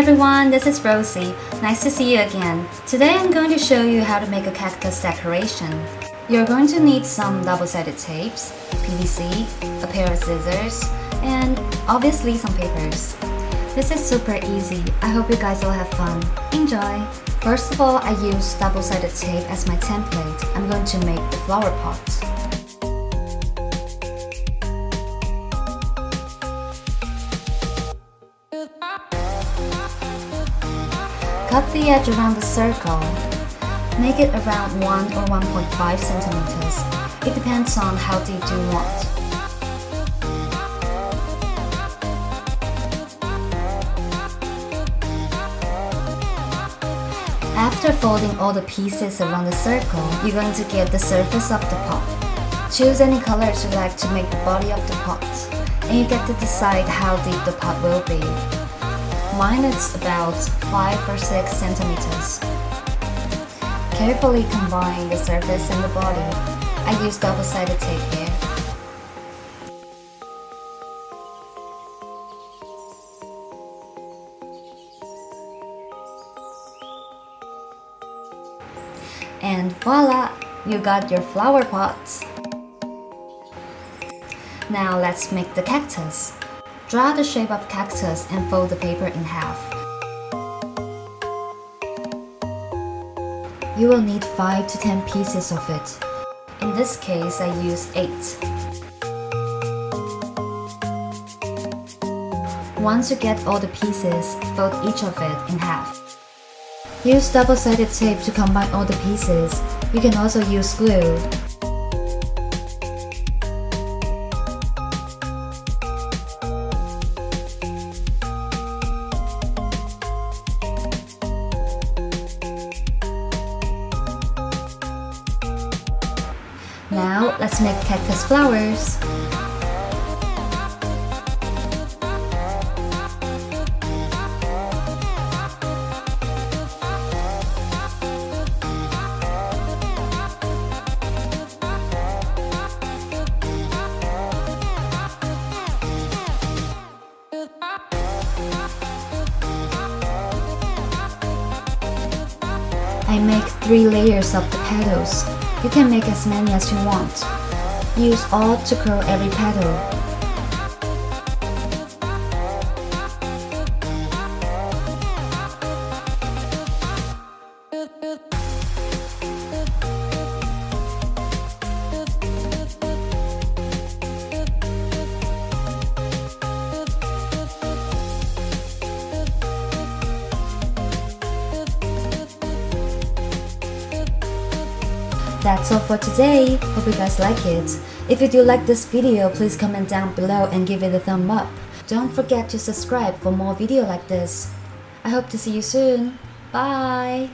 everyone, this is Ruoxi. Nice to see you again. Today I'm going to show you how to make a cactus decoration. You're going to need some double-sided tapes, PVC, a pair of scissors, and obviously some papers. This is super easy. I hope you guys will have fun. Enjoy! First of all, I use double-sided tape as my template. I'm going to make the flower pot. Cut the edge around the circle. Make it around 1 or 1.5 centimeters. It depends on how deep you want. After folding all the pieces around the circle, you're going to get the surface of the pot. Choose any colors you like to make the body of the pot, and you get to decide how deep the pot will be. Mine is about 5 or 6 centimeters. Carefully combine the surface and the body. I use double-sided tape here. And voila! You got your flower pot! Now let's make the cactus. Draw the shape of cactus and fold the paper in half. You will need 5 to 10 pieces of it. In this case, I used 8. Once you get all the pieces, fold each of it in half. Use double-sided tape to combine all the pieces. You can also use glue. Now, let's make cactus flowers. I make 3 layers of the petals. You can make as many as you want. Use all to curl every petal. That's all for today. Hope you guys like it. If you do like this video, please comment down below and give it a thumb up. Don't forget to subscribe for more video like this. I hope to see you soon. Bye!